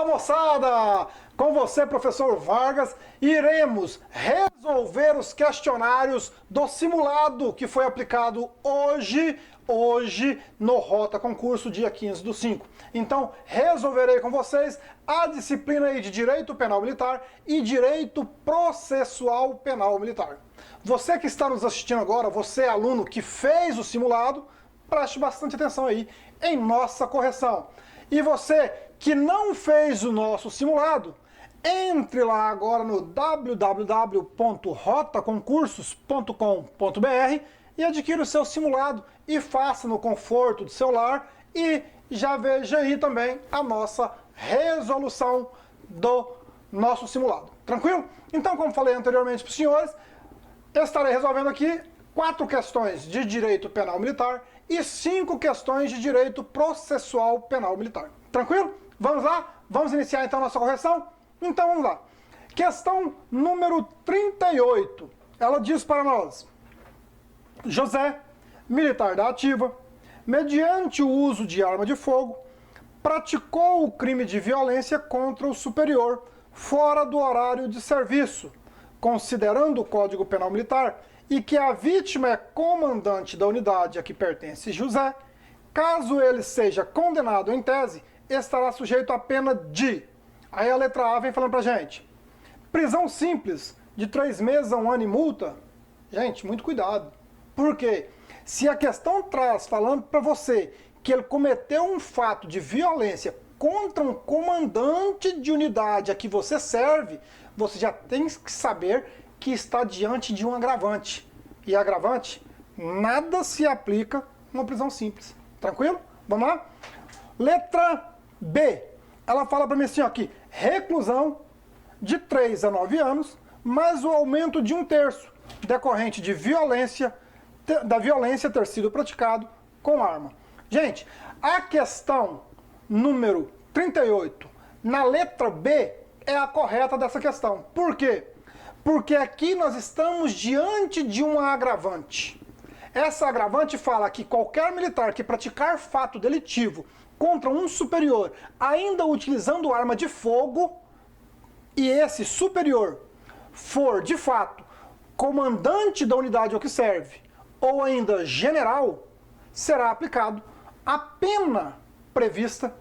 Olá, moçada! Com você, professor Vargas, iremos resolver os questionários do simulado que foi aplicado hoje no Rota Concurso, dia 15/5. Então, resolverei com vocês a disciplina aí de Direito Penal Militar e Direito Processual Penal Militar. Você que está nos assistindo agora, você aluno que fez o simulado, preste bastante atenção aí em nossa correção. E você que não fez o nosso simulado, entre lá agora no www.rotaconcursos.com.br e adquira o seu simulado e faça no conforto do seu lar e já veja aí também a nossa resolução do nosso simulado. Tranquilo? Então, como falei anteriormente para os senhores, eu estarei resolvendo aqui 4 questões de direito penal militar e 5 questões de direito processual penal militar. Tranquilo? Vamos lá? Vamos iniciar então a nossa correção? Então vamos lá. Questão número 38. Ela diz para nós: José, militar da ativa, mediante o uso de arma de fogo, praticou o crime de violência contra o superior fora do horário de serviço, considerando o Código Penal Militar, e que a vítima é comandante da unidade a que pertence José, caso ele seja condenado em tese, estará sujeito à pena de... Aí a letra A vem falando pra gente: prisão simples, de 3 meses a 1 ano e multa. Gente, muito cuidado. Por quê? Se a questão traz falando pra você que ele cometeu um fato de violência contra um comandante de unidade a que você serve, você já tem que saber que está diante de um agravante. E agravante, nada se aplica uma prisão simples. Tranquilo? Vamos lá? Letra B. Ela fala para mim assim, ó, aqui, reclusão de 3 a 9 anos, mais o aumento de 1/3, decorrente de violência, da violência ter sido praticado com arma. Gente, a questão número 38, na letra B, é a correta dessa questão. Por quê? Porque aqui nós estamos diante de uma agravante. Essa agravante fala que qualquer militar que praticar fato delitivo contra um superior, ainda utilizando arma de fogo, e esse superior for, de fato, comandante da unidade ao que serve, ou ainda general, será aplicado a pena prevista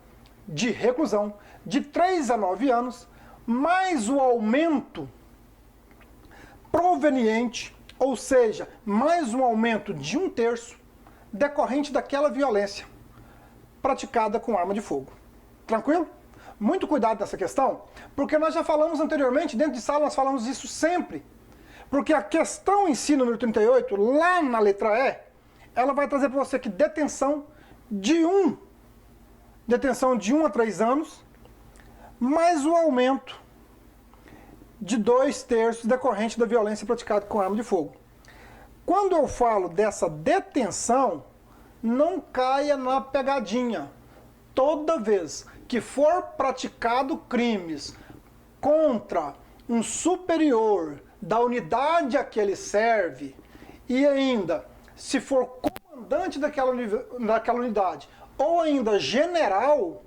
de reclusão de 3 a 9 anos, mais o aumento proveniente, ou seja, mais um aumento de 1/3 decorrente daquela violência praticada com arma de fogo. Tranquilo? Muito cuidado nessa questão, porque nós já falamos anteriormente, dentro de sala nós falamos isso sempre, porque a questão em si, número 38, lá na letra E, ela vai trazer para você que detenção de 1 a 3 anos, mais o aumento de 2/3 decorrente da violência praticada com arma de fogo. Quando eu falo dessa detenção, não caia na pegadinha. Toda vez que for praticado crimes contra um superior da unidade a que ele serve, e ainda, se for comandante daquela unidade, ou ainda general,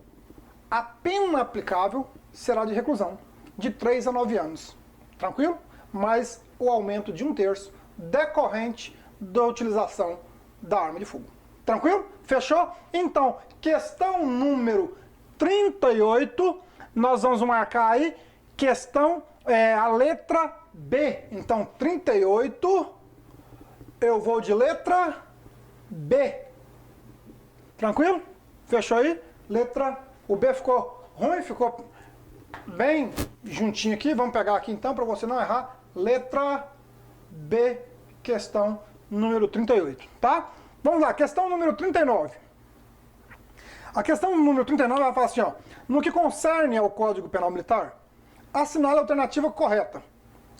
a pena aplicável será de reclusão de 3 a 9 anos. Tranquilo? Mais o aumento de 1/3 decorrente da utilização da arma de fogo. Tranquilo? Fechou? Então, questão número 38, nós vamos marcar aí, questão, a letra B. Então, 38, eu vou de letra B. Tranquilo? Fechou aí? O B ficou ruim, ficou bem juntinho aqui. Vamos pegar aqui então, para você não errar. Letra B, questão número 38, tá? Vamos lá, questão número 39. A questão número 39, ela fala assim, ó: no que concerne ao Código Penal Militar, assinale a alternativa correta.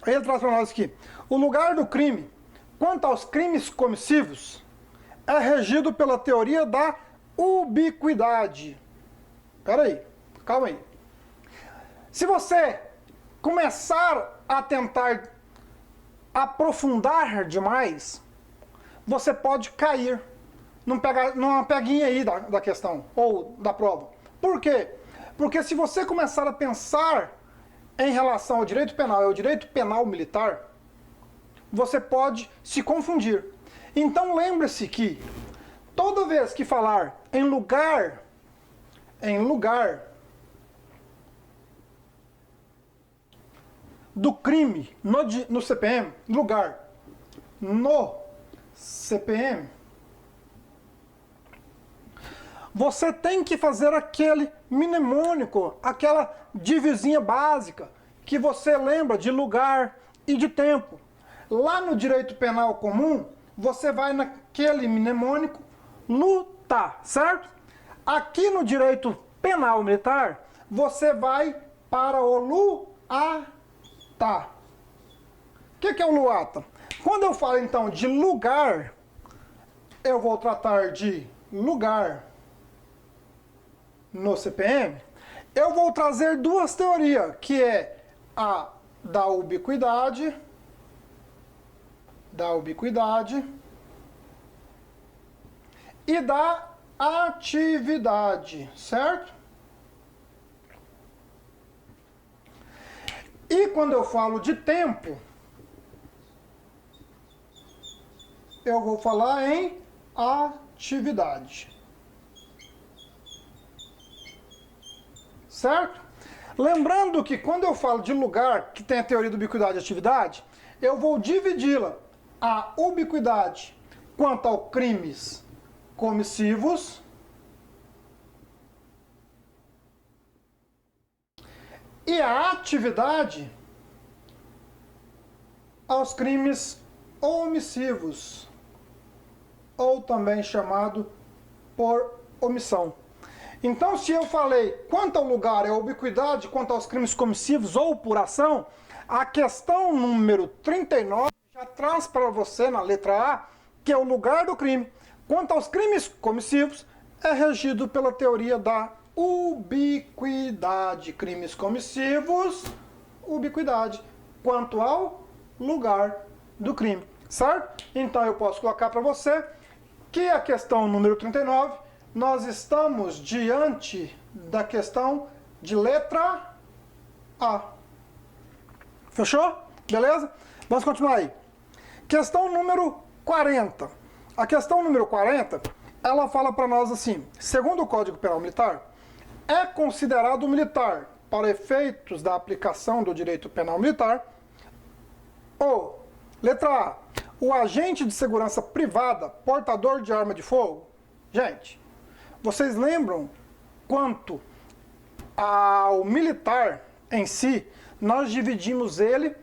Aí ele traz para nós aqui: o lugar do crime, quanto aos crimes comissivos, é regido pela teoria da ubiquidade. Espera aí, calma aí. Se você começar a tentar aprofundar demais, você pode cair numa peguinha aí da questão, ou da prova. Por quê? Porque se você começar a pensar em relação ao direito penal e ao direito penal militar, você pode se confundir. Então lembre-se que toda vez que falar em lugar do crime no CPM, lugar no CPM, você tem que fazer aquele mnemônico, aquela divisinha básica, que você lembra de lugar e de tempo. Lá no direito penal comum, você vai naquele mnemônico lutar, certo? Aqui no direito penal militar, você vai para o luata. O que é o luata? Quando eu falo então de lugar, eu vou tratar de lugar no CPM, eu vou trazer duas teorias, que é a da ubiquidade e da atividade, certo? E quando eu falo de tempo, eu vou falar em atividade. Certo? Lembrando que quando eu falo de lugar, que tem a teoria da ubiquidade e atividade, eu vou dividi-la, a ubiquidade quanto aos crimes comissivos e a atividade aos crimes omissivos, ou também chamado por omissão. Então, se eu falei quanto ao lugar é a ubiquidade, quanto aos crimes comissivos ou por ação, a questão número 39 já traz para você, na letra A, que é o lugar do crime. Quanto aos crimes comissivos, é regido pela teoria da ubiquidade. Crimes comissivos, ubiquidade. Quanto ao lugar do crime, certo? Então, eu posso colocar para você que a questão número 39, nós estamos diante da questão de letra A. Fechou? Beleza? Vamos continuar aí. Questão número 40. A questão número 40, ela fala para nós assim: segundo o Código Penal Militar, é considerado militar, para efeitos da aplicação do direito penal militar, ou, letra A, o agente de segurança privada portador de arma de fogo. Gente, vocês lembram quanto ao militar em si, nós dividimos ele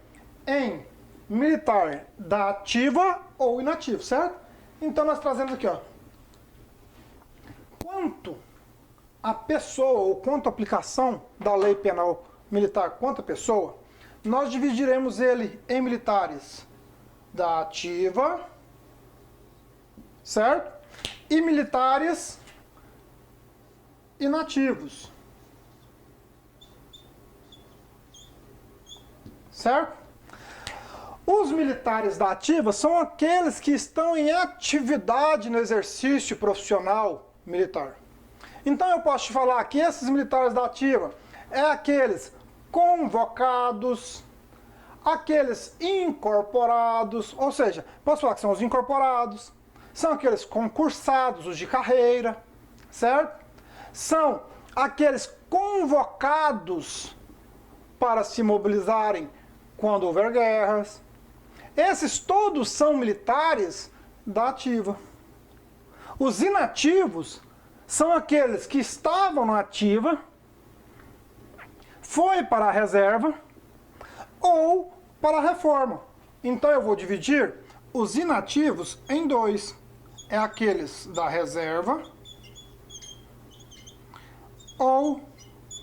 em militar da ativa ou inativo, certo? Então nós trazemos aqui, ó, quanto a pessoa, ou quanto a aplicação da lei penal militar quanto a pessoa, nós dividiremos ele em militares da ativa, certo? E militares inativos, certo? Os militares da ativa são aqueles que estão em atividade no exercício profissional militar. Então eu posso te falar que esses militares da ativa é aqueles convocados, aqueles incorporados, ou seja, posso falar que são os incorporados, são aqueles concursados, os de carreira, certo? São aqueles convocados para se mobilizarem quando houver guerras. Esses todos são militares da ativa. Os inativos são aqueles que estavam na ativa, foi para a reserva ou para a reforma. Então eu vou dividir os inativos em dois. É aqueles da reserva ou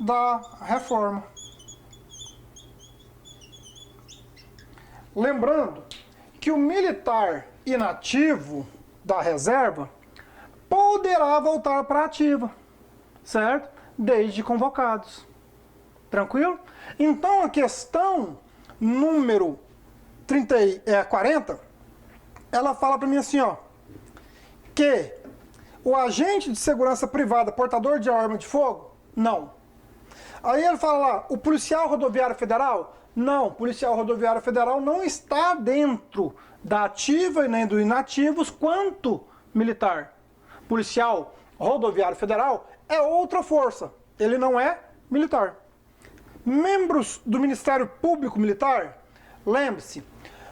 da reforma. Lembrando que o militar inativo da reserva poderá voltar para a ativa, certo? Desde convocados. Tranquilo? Então a questão número 40, ela fala para mim assim, ó, que o agente de segurança privada portador de arma de fogo, não. Aí ele fala lá, o policial rodoviário federal? Não, o policial rodoviário federal não está dentro da ativa e nem dos inativos quanto militar. Policial rodoviário federal é outra força, ele não é militar. Membros do Ministério Público Militar, lembre-se,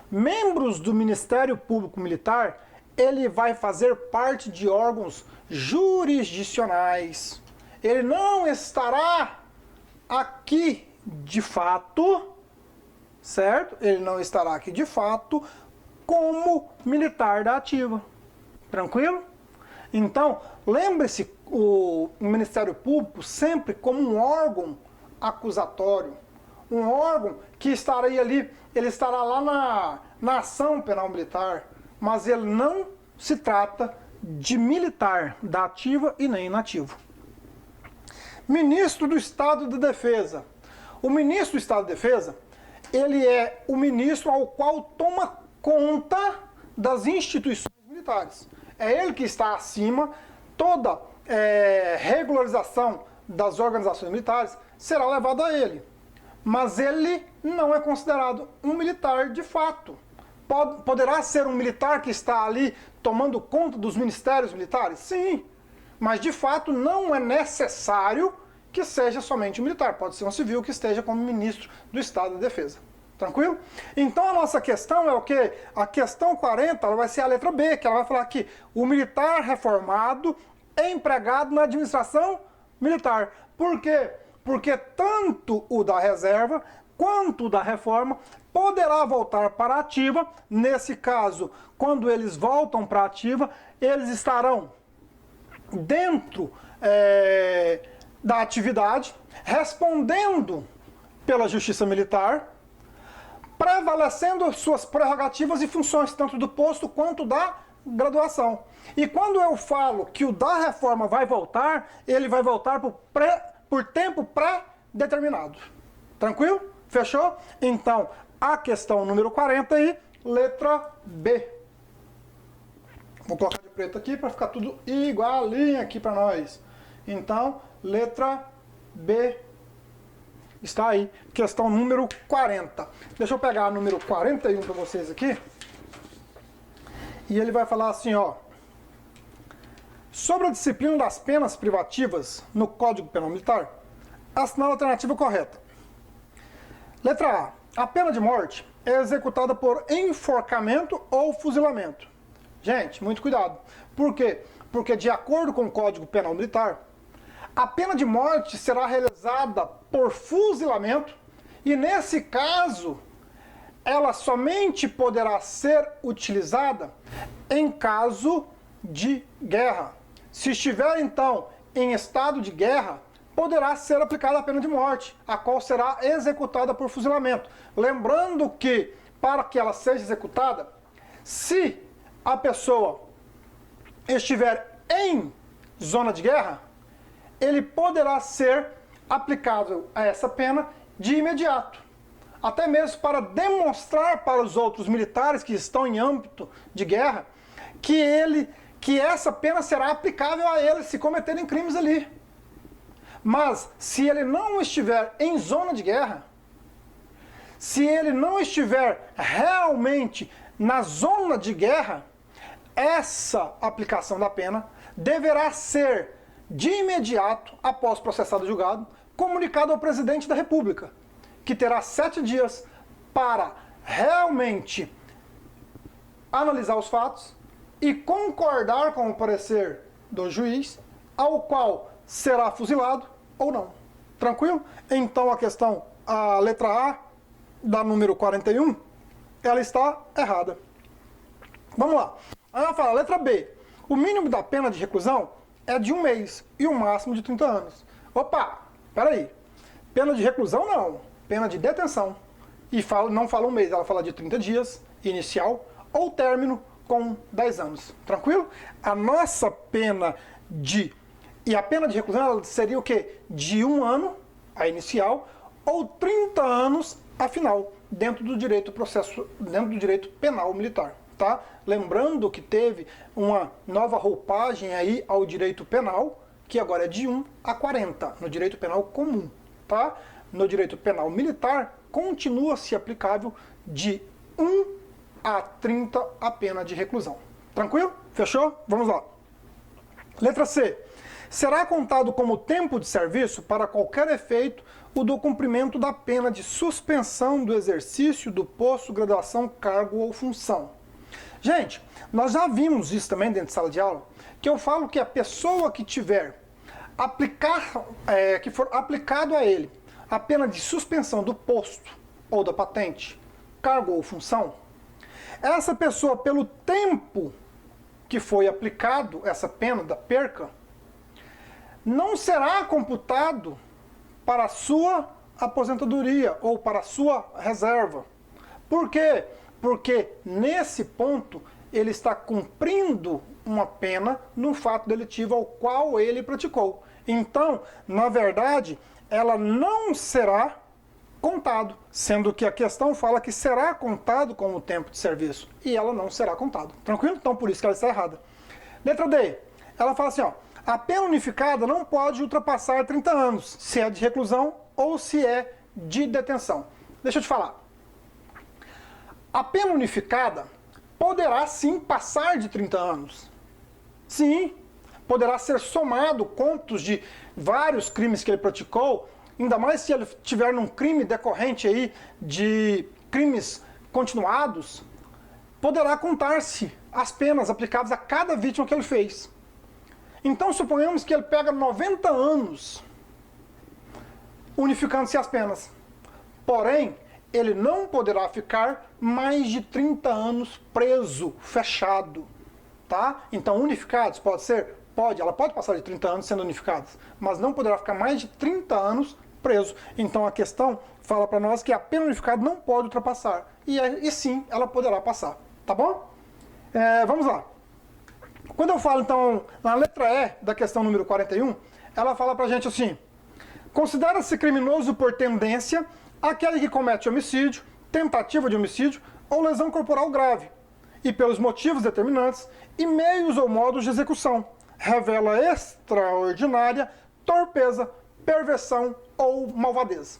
membros do Ministério Público Militar, ele vai fazer parte de órgãos jurisdicionais. Ele não estará aqui de fato, certo? Ele não estará aqui de fato como militar da ativa. Tranquilo? Então, lembre-se o Ministério Público sempre como um órgão acusatório, um órgão que estaria ali, ele estará lá na ação penal militar, mas ele não se trata de militar da ativa e nem inativo. Ministro do Estado de Defesa. O ministro do Estado de Defesa, ele é o ministro ao qual toma conta das instituições militares. É ele que está acima, toda regularização das organizações militares será levada a ele. Mas ele não é considerado um militar de fato. Poderá ser um militar que está ali tomando conta dos ministérios militares? Sim, mas de fato não é necessário que seja somente um militar. Pode ser um civil que esteja como ministro do Estado de Defesa. Tranquilo? Então a nossa questão é o quê? A questão 40 ela vai ser a letra B, que ela vai falar que o militar reformado é empregado na administração militar. Por quê? Porque tanto o da reserva quanto o da reforma poderá voltar para a ativa. Nesse caso, quando eles voltam para a ativa, eles estarão dentro da atividade, respondendo pela Justiça Militar, prevalecendo suas prerrogativas e funções, tanto do posto quanto da graduação. E quando eu falo que o da reforma vai voltar, ele vai voltar por tempo pré-determinado. Tranquilo? Fechou? Então, a questão número 40 aí, letra B. Vou colocar de preto aqui para ficar tudo igualinho aqui para nós. Então, letra B está aí. Questão número 40. Deixa eu pegar o número 41 para vocês aqui. E ele vai falar assim, ó. Sobre a disciplina das penas privativas no Código Penal Militar, assinala a alternativa correta. Letra A. A pena de morte é executada por enforcamento ou fuzilamento. Gente, muito cuidado. Por quê? Porque de acordo com o Código Penal Militar, a pena de morte será realizada por fuzilamento e, nesse caso, ela somente poderá ser utilizada em caso de guerra. Se estiver, então, em estado de guerra, poderá ser aplicada a pena de morte, a qual será executada por fuzilamento. Lembrando que, para que ela seja executada, se a pessoa estiver em zona de guerra, ele poderá ser aplicado a essa pena de imediato. Até mesmo para demonstrar para os outros militares que estão em âmbito de guerra que essa pena será aplicável a eles se cometerem crimes ali. Mas se ele não estiver em zona de guerra, se ele não estiver realmente na zona de guerra, essa aplicação da pena deverá ser de imediato, após processado e julgado, comunicado ao presidente da República, que terá 7 dias para realmente analisar os fatos e concordar com o parecer do juiz, ao qual será fuzilado ou não. Tranquilo? Então a letra A, da número 41, ela está errada. Vamos lá. Aí ela fala, letra B, o mínimo da pena de reclusão é de 1 mês e o máximo de 30 anos. Opa, peraí. Pena de reclusão não, pena de detenção. E não fala 1 mês, ela fala de 30 dias, inicial, ou término com 10 anos. Tranquilo? A nossa pena e a pena de reclusão ela seria o quê? De 1 ano, a inicial, ou 30 anos, a final, dentro do direito penal militar. Tá? Lembrando que teve uma nova roupagem aí ao direito penal, que agora é de 1 a 40, no direito penal comum. tá? No direito penal militar, continua-se aplicável de 1 a 30 a pena de reclusão. Tranquilo? Fechou? Vamos lá. Letra C. Será contado como tempo de serviço para qualquer efeito o do cumprimento da pena de suspensão do exercício do posto, graduação, cargo ou função. Gente, nós já vimos isso também dentro de sala de aula, que eu falo que a pessoa que tiver que for aplicado a ele a pena de suspensão do posto ou da patente, cargo ou função, essa pessoa, pelo tempo que foi aplicado essa pena da perca, não será computado para a sua aposentadoria ou para a sua reserva. Por quê? Porque nesse ponto ele está cumprindo uma pena no fato delitivo ao qual ele praticou. Então, na verdade, ela não será contado, sendo que a questão fala que será contado como tempo de serviço, e ela não será contado. Tranquilo? Então, por isso que ela está errada. Letra D. Ela fala assim, ó, a pena unificada não pode ultrapassar 30 anos, se é de reclusão ou se é de detenção. Deixa eu te falar. A pena unificada poderá sim passar de 30 anos. Sim, poderá ser somado contos de vários crimes que ele praticou, ainda mais se ele tiver num crime decorrente aí de crimes continuados, poderá contar-se as penas aplicáveis a cada vítima que ele fez. Então suponhamos que ele pega 90 anos unificando-se as penas. Porém, ele não poderá ficar mais de 30 anos preso, fechado. Tá? Então unificados pode ser? Pode, ela pode passar de 30 anos sendo unificadas, mas não poderá ficar mais de 30 anos preso. Então a questão fala para nós que a pena unificada não pode ultrapassar. E sim, ela poderá passar. Tá bom? Vamos lá. Quando eu falo, então, na letra E da questão número 41, ela fala pra gente assim: considera-se criminoso por tendência aquele que comete homicídio, tentativa de homicídio ou lesão corporal grave, e pelos motivos determinantes e meios ou modos de execução, revela extraordinária torpeza, perversão ou malvadeza.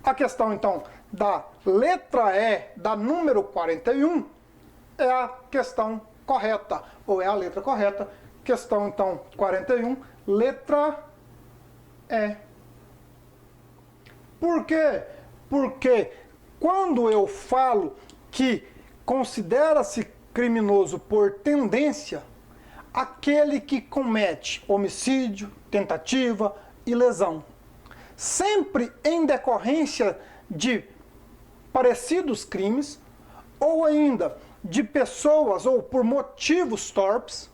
A questão, então, da letra E da número 41 é a questão correta, ou é a letra correta. Questão, então, 41, letra E. Por quê? Porque quando eu falo que considera-se criminoso por tendência aquele que comete homicídio, tentativa e lesão, sempre em decorrência de parecidos crimes, ou ainda de pessoas ou por motivos torpes,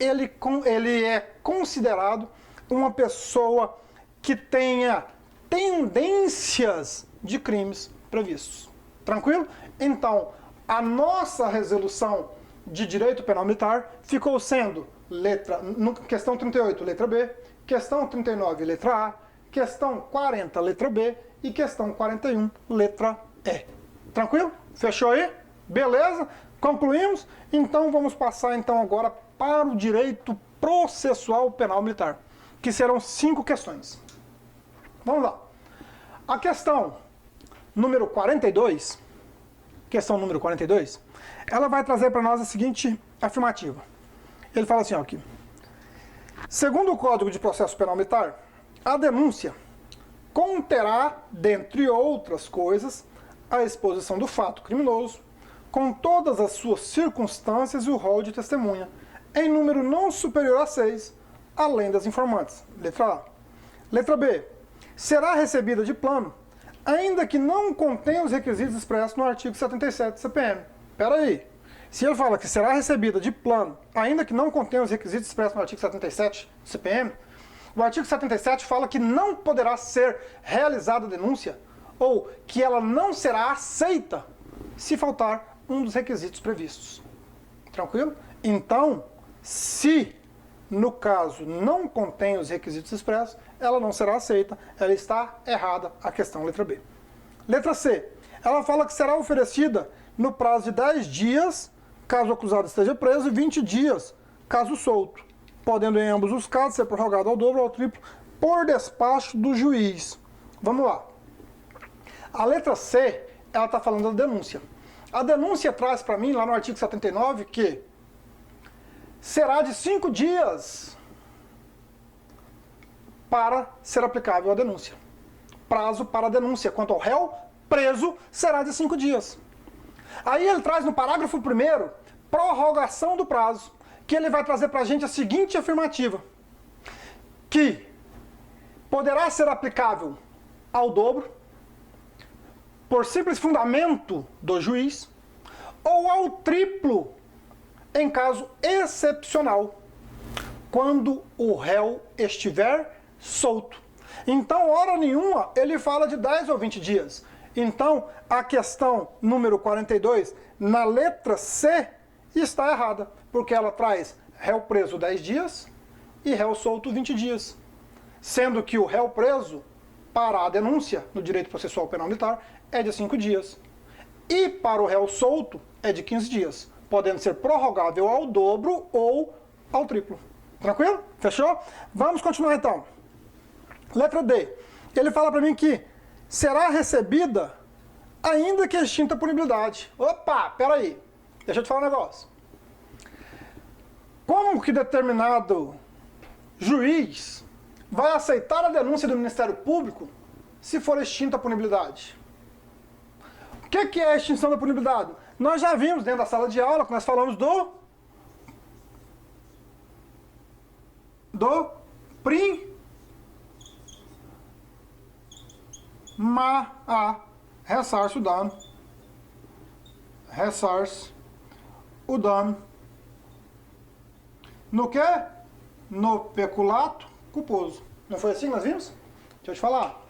ele é considerado uma pessoa que tenha tendências de crimes previstos. Tranquilo? Então, a nossa resolução de direito penal militar ficou sendo questão 38, letra B, questão 39, letra A, questão 40, letra B e questão 41, letra E. Tranquilo? Fechou aí? Beleza? Concluímos? Então vamos passar então agora para o direito processual penal militar, que serão 5 questões. Vamos lá. A questão número 42, ela vai trazer para nós a seguinte afirmativa. Ele fala assim, ó, aqui. Segundo o Código de Processo Penal Militar, a denúncia conterá, dentre outras coisas, a exposição do fato criminoso, com todas as suas circunstâncias e o rol de testemunha, em número não superior a 6, além das informantes. Letra A. Letra B. Será recebida de plano, ainda que não contenha os requisitos expressos no artigo 77 do CPM. Espera aí. Se ele fala que será recebida de plano, ainda que não contenha os requisitos expressos no artigo 77 do CPM, o artigo 77 fala que não poderá ser realizada a denúncia ou que ela não será aceita se faltar um dos requisitos previstos. Tranquilo? Então, se no caso não contém os requisitos expressos, ela não será aceita, ela está errada, a questão letra B. Letra C. Ela fala que será oferecida no prazo de 10 dias, caso o acusado esteja preso, e 20 dias, caso solto, podendo em ambos os casos ser prorrogado ao dobro ou ao triplo por despacho do juiz. Vamos lá. A letra C, ela está falando da denúncia. A denúncia traz para mim, lá no artigo 79, que será de 5 dias para ser aplicável a denúncia. Prazo para a denúncia quanto ao réu preso será de 5 dias. Aí ele traz no parágrafo 1º, prorrogação do prazo, que ele vai trazer para a gente a seguinte afirmativa, que poderá ser aplicável ao dobro, por simples fundamento do juiz, ou ao triplo, em caso excepcional, quando o réu estiver solto. Então, hora nenhuma, ele fala de 10 ou 20 dias. Então, a questão número 42, na letra C, está errada, porque ela traz réu preso 10 dias e réu solto 20 dias. Sendo que o réu preso, para a denúncia no direito processual penal militar, é de 5 dias. E para o réu solto, é de 15 dias, podendo ser prorrogável ao dobro ou ao triplo. Tranquilo? Fechou? Vamos continuar então. Letra D. Ele fala para mim que será recebida ainda que extinta a punibilidade. Opa, peraí. Deixa eu te falar um negócio. Como que determinado juiz vai aceitar a denúncia do Ministério Público se for extinta a punibilidade? O que é a extinção da punibilidade? Nós já vimos dentro da sala de aula que nós falamos do ressarce o dano. Ressarce o dano. No que? No peculato culposo. Não foi assim que nós vimos? Deixa eu te falar.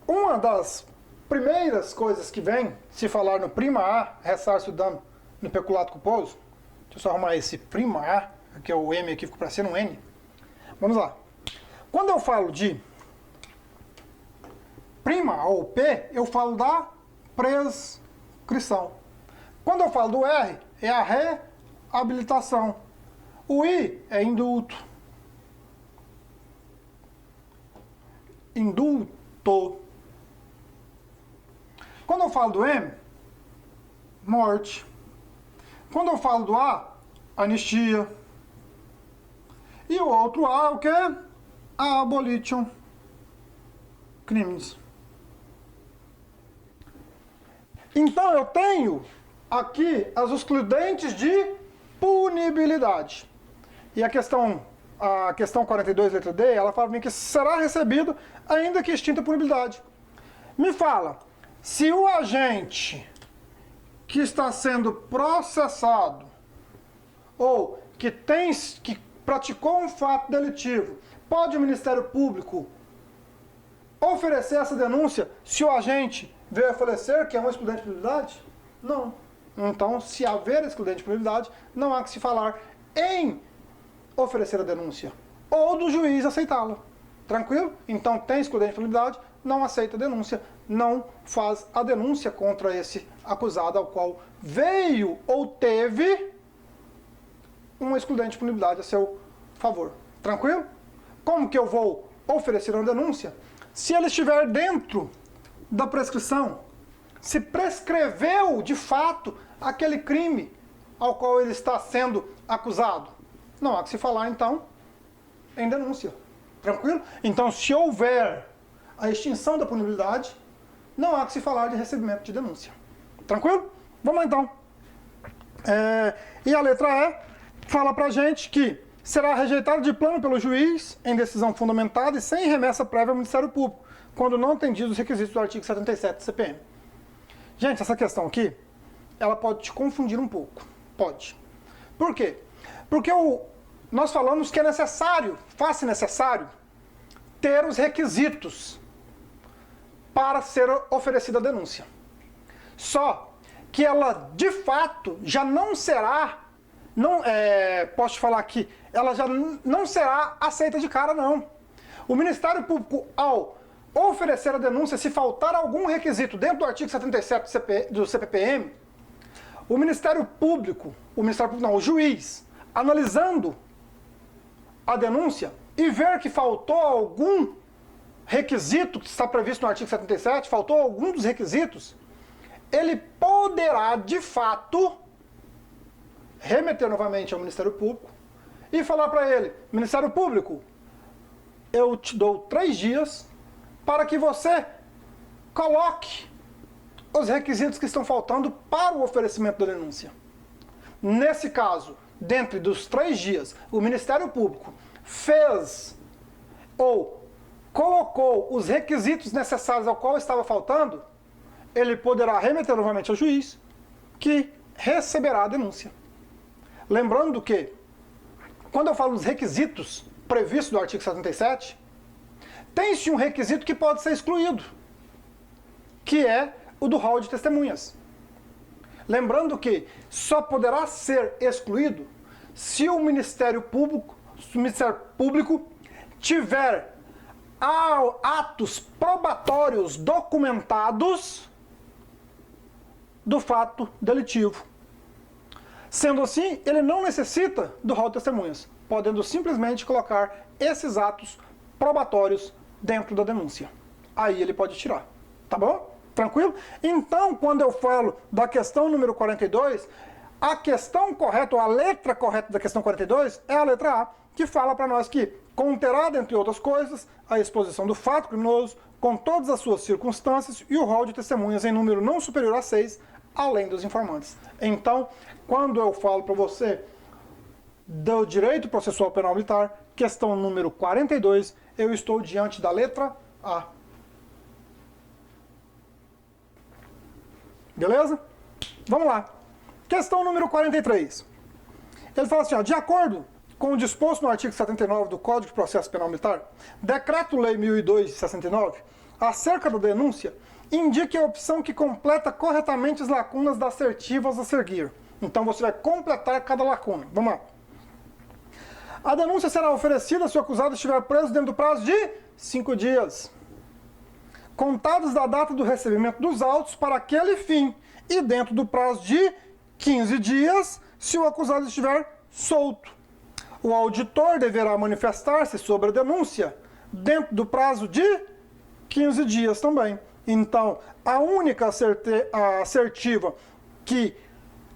Uma das primeiras coisas que vem se falar no prima A, ressarce o dano no peculato culposo, deixa eu só arrumar esse prima A, que é o M aqui, ficou parecendo um N. Vamos lá. Quando eu falo de prima ou P, eu falo da prescrição. Quando eu falo do R, é a reabilitação. O I é indulto. Indulto. Quando eu falo do M, morte. Quando eu falo do A, anistia. E o outro A é o que? Abolition crimes. Então eu tenho aqui as excludentes de punibilidade. E a questão 42, letra D, ela fala que será recebido ainda que extinta a punibilidade. Me fala, se o agente que está sendo processado ou que praticou um fato delitivo, pode o Ministério Público oferecer essa denúncia se o agente veio a falecer, que é uma excludente de punibilidade? Não. Então, se haver excludente de punibilidade, não há que se falar em oferecer a denúncia ou do juiz aceitá-la. Tranquilo? Então, tem excludente de punibilidade, não aceita a denúncia, não faz a denúncia contra esse acusado ao qual veio ou teve uma excludente de punibilidade a seu favor. Tranquilo? Como que eu vou oferecer uma denúncia? Se ele estiver dentro da prescrição, se prescreveu de fato aquele crime ao qual ele está sendo acusado, não há que se falar então em denúncia. Tranquilo? Então, se houver a extinção da punibilidade, não há que se falar de recebimento de denúncia. Tranquilo? Vamos lá então. E a letra E fala pra gente que será rejeitado de plano pelo juiz em decisão fundamentada e sem remessa prévia ao Ministério Público, quando não atendidos os requisitos do artigo 77 do CPM. Gente, essa questão aqui, ela pode te confundir um pouco. Pode. Por quê? Porque nós falamos que é necessário, faz-se necessário, ter os requisitos para ser oferecida a denúncia. Só que ela, de fato, já não será, posso te falar aqui, ela já não será aceita de cara, não. O Ministério Público, ao oferecer a denúncia, se faltar algum requisito dentro do artigo 77 do CPPM, o juiz, analisando a denúncia e ver que faltou algum requisito que está previsto no artigo 77, faltou algum dos requisitos, ele poderá, de fato, remeter novamente ao Ministério Público e falar para ele, Ministério Público, eu te dou 3 dias para que você coloque os requisitos que estão faltando para o oferecimento da denúncia. Nesse caso, dentro dos 3 dias, o Ministério Público fez ou colocou os requisitos necessários ao qual estava faltando, ele poderá remeter novamente ao juiz, que receberá a denúncia. Lembrando que, quando eu falo dos requisitos previstos do artigo 77, tem-se um requisito que pode ser excluído, que é o do rol de testemunhas. Lembrando que só poderá ser excluído se o Ministério Público tiver atos probatórios documentados do fato delitivo. Sendo assim, ele não necessita do rol de testemunhas, podendo simplesmente colocar esses atos probatórios dentro da denúncia. Aí ele pode tirar, tá bom? Tranquilo? Então, quando eu falo da questão número 42, a questão correta, ou a letra correta da questão 42 é a letra A, que fala para nós que conterá, dentre outras coisas, a exposição do fato criminoso com todas as suas circunstâncias e o rol de testemunhas em número não superior a 6, além dos informantes. Então, quando eu falo para você do direito processual penal militar, questão número 42, eu estou diante da letra A. Beleza? Vamos lá. Questão número 43. Ele fala assim, ó, de acordo com o disposto no artigo 79 do Código de Processo Penal Militar, Decreto-Lei 1002 de 69, acerca da denúncia, indique a opção que completa corretamente as lacunas das assertivas a seguir. Então você vai completar cada lacuna. Vamos lá. A denúncia será oferecida se o acusado estiver preso dentro do prazo de 5 dias, contados da data do recebimento dos autos para aquele fim, e dentro do prazo de 15 dias, se o acusado estiver solto. O auditor deverá manifestar-se sobre a denúncia dentro do prazo de 15 dias também. Então, a única assertiva que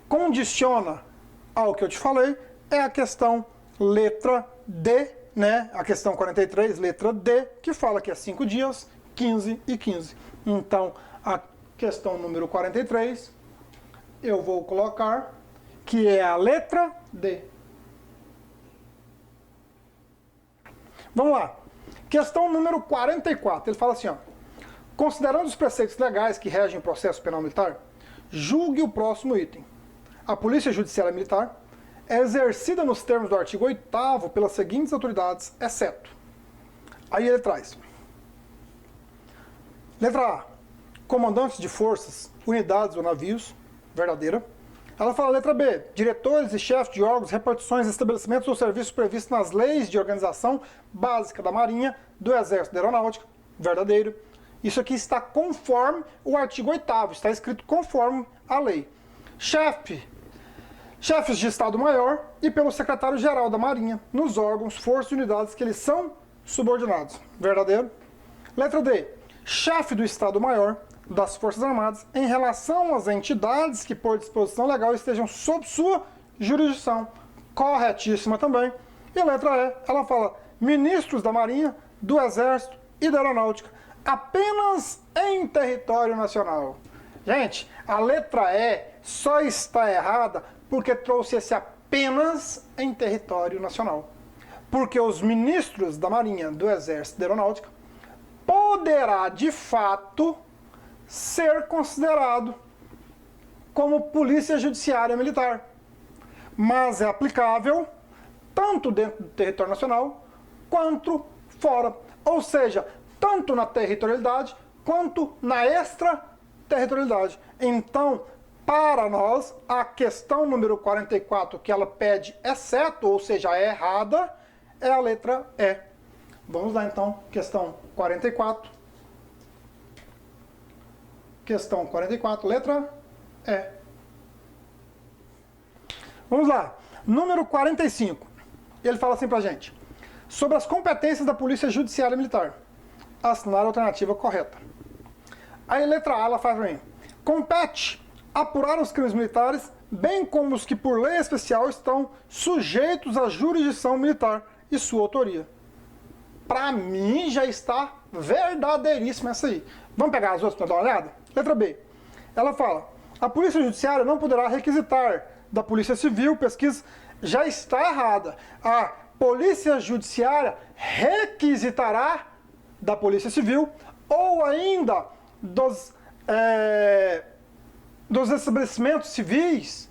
condiciona ao que eu te falei é a questão letra D, né? A questão 43, letra D, que fala que é 5 dias, 15 e 15. Então, a questão número 43, eu vou colocar que é a letra D. Vamos lá. Questão número 44. Ele fala assim, ó. Considerando os preceitos legais que regem o processo penal militar, julgue o próximo item. A Polícia Judiciária Militar é exercida nos termos do artigo 8º pelas seguintes autoridades, exceto. Aí ele traz. Letra A. Comandantes de forças, unidades ou navios, verdadeira. Ela fala letra B. Diretores e chefes de órgãos, repartições, estabelecimentos ou serviços previstos nas leis de organização básica da Marinha, do Exército e da Aeronáutica, verdadeiro. Isso aqui está conforme o artigo 8º, está escrito conforme a lei. Chefes de Estado-Maior e pelo secretário-geral da Marinha, nos órgãos, forças e unidades que eles são subordinados, verdadeiro. Letra D. Chefe do Estado-Maior das Forças Armadas em relação às entidades que por disposição legal estejam sob sua jurisdição. Corretíssima também. E a letra E, ela fala ministros da Marinha, do Exército e da Aeronáutica, apenas em território nacional. Gente, a letra E só está errada porque trouxe esse apenas em território nacional. Porque os ministros da Marinha, do Exército e da Aeronáutica poderá, de fato, ser considerado como polícia judiciária militar. Mas é aplicável tanto dentro do território nacional quanto fora. Ou seja, tanto na territorialidade quanto na extraterritorialidade. Então, para nós, a questão número 44 que ela pede exceto, ou seja, é errada, é a letra E. Vamos lá então, questão 44. Questão 44, letra E. Vamos lá. Número 45. Ele fala assim pra gente. Sobre as competências da Polícia Judiciária Militar. assinar a alternativa correta. Aí, letra A, ela faz para mim. Compete apurar os crimes militares, bem como os que por lei especial estão sujeitos à jurisdição militar e sua autoria. Para mim, já está verdadeiríssima essa aí. Vamos pegar as outras para dar uma olhada? Letra B. Ela fala, a Polícia Judiciária não poderá requisitar da Polícia Civil pesquisa. Já está errada. A Polícia Judiciária requisitará da Polícia Civil ou ainda dos estabelecimentos civis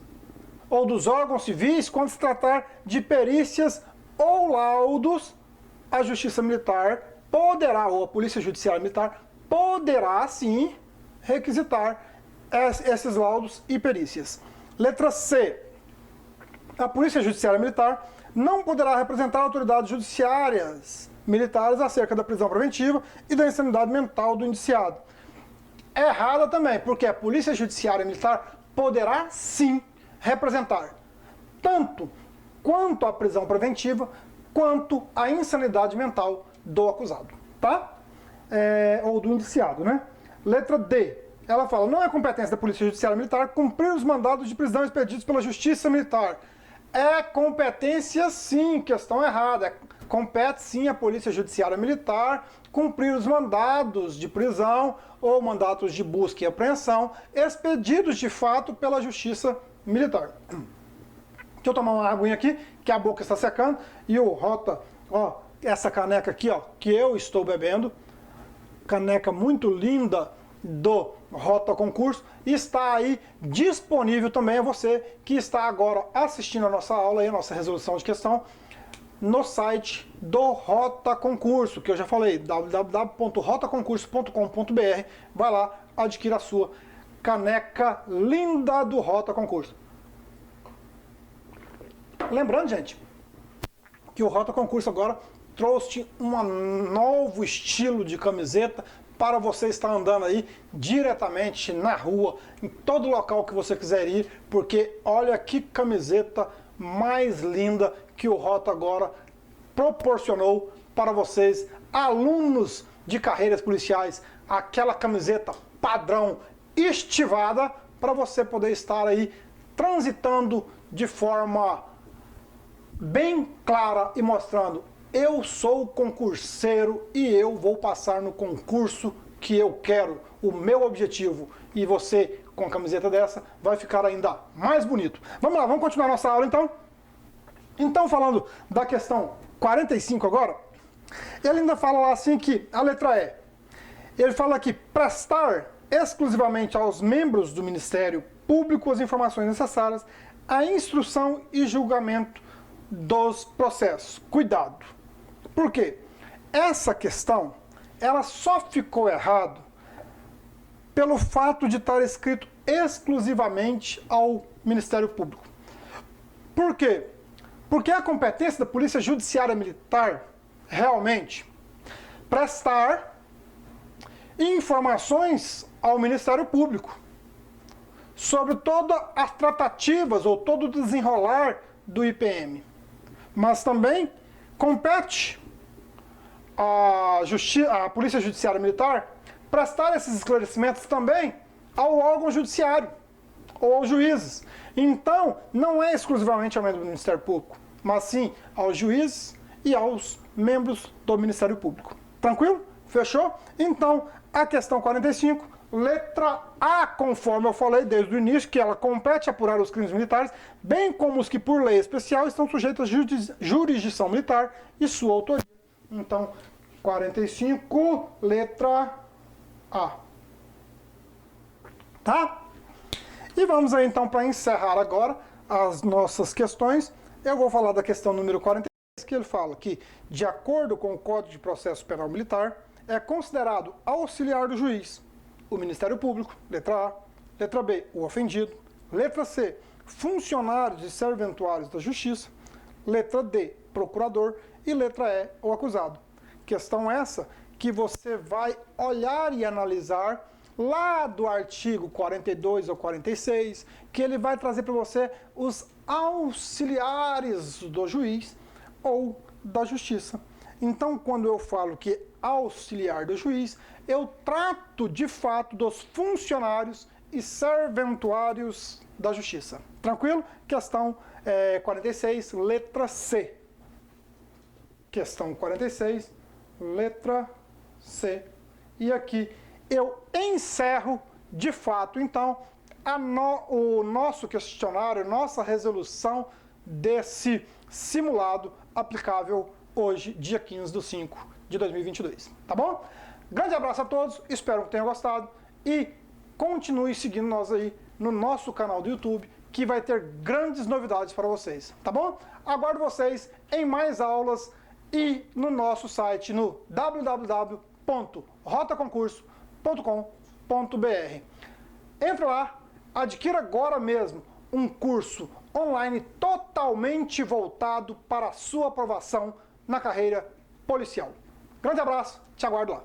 ou dos órgãos civis quando se tratar de perícias ou laudos, a Justiça Militar poderá, ou a Polícia Judiciária Militar poderá sim requisitar esses laudos e perícias. Letra C. A Polícia Judiciária Militar não poderá representar autoridades judiciárias militares acerca da prisão preventiva e da insanidade mental do indiciado. Errada também, porque a Polícia Judiciária Militar poderá sim representar tanto quanto a prisão preventiva, quanto a insanidade mental do acusado, tá? Ou do indiciado, né? Letra D. Ela fala, não é competência da Polícia Judiciária Militar cumprir os mandados de prisão expedidos pela Justiça Militar. É competência sim, questão errada. Compete sim a Polícia Judiciária Militar cumprir os mandados de prisão ou mandatos de busca e apreensão expedidos de fato pela Justiça Militar. Deixa eu tomar uma aguinha aqui, que a boca está secando, e o Rota, ó, essa caneca aqui, ó, que eu estou bebendo, caneca muito linda do Rota Concurso, está aí disponível também a você que está agora assistindo a nossa aula e a nossa resolução de questão no site do Rota Concurso, que eu já falei, www.rotaconcurso.com.br. Vai lá, adquira a sua caneca linda do Rota Concurso. Lembrando, gente, que o Rota Concurso agora trouxe um novo estilo de camiseta para você estar andando aí diretamente na rua, em todo local que você quiser ir, porque olha que camiseta mais linda que o Rota agora proporcionou para vocês, alunos de carreiras policiais, aquela camiseta padrão estivada para você poder estar aí transitando de forma bem clara e mostrando: eu sou concurseiro e eu vou passar no concurso que eu quero, o meu objetivo. E você, com a camiseta dessa, vai ficar ainda mais bonito. Vamos lá, vamos continuar nossa aula então? Então, falando da questão 45 agora, ele ainda fala lá assim que, a letra E, ele fala aqui, prestar exclusivamente aos membros do Ministério Público as informações necessárias à instrução e julgamento dos processos. Cuidado. Por quê? Essa questão, ela só ficou errado pelo fato de estar escrito exclusivamente ao Ministério Público. Por quê? Porque a competência da Polícia Judiciária Militar, realmente, prestar informações ao Ministério Público sobre todas as tratativas ou todo o desenrolar do IPM. Mas também compete a Polícia Judiciária Militar prestar esses esclarecimentos também ao órgão judiciário ou aos juízes. Então, não é exclusivamente ao membro do Ministério Público, mas sim aos juízes e aos membros do Ministério Público. Tranquilo? Fechou? Então, a questão 45, letra A, conforme eu falei desde o início, que ela compete apurar os crimes militares, bem como os que por lei especial estão sujeitos à jurisdição militar e sua autoria. Então, 45, letra A. Tá? E vamos aí então para encerrar agora as nossas questões. Eu vou falar da questão número 46, que ele fala que, de acordo com o Código de Processo Penal Militar, é considerado auxiliar do juiz o Ministério Público, letra A, letra B, o ofendido, letra C, funcionários e serventuários da Justiça, letra D, procurador e letra E, o acusado. Questão essa que você vai olhar e analisar lá do artigo 42 ou 46, que ele vai trazer para você os auxiliares do juiz ou da justiça. Então, quando eu falo que auxiliar do juiz, eu trato de fato dos funcionários e serventuários da Justiça. Tranquilo? Questão 46, letra C. Questão 46, letra C. E aqui eu encerro, de fato, então, o nosso questionário, nossa resolução desse simulado aplicável hoje, dia 15/5/2022. Tá bom? Grande abraço a todos, espero que tenham gostado e continue seguindo nós aí no nosso canal do YouTube, que vai ter grandes novidades para vocês, tá bom? Aguardo vocês em mais aulas e no nosso site no www.rotaconcurso.com.br. Entre lá, adquira agora mesmo um curso online totalmente voltado para a sua aprovação na carreira policial. Grande abraço, te aguardo lá.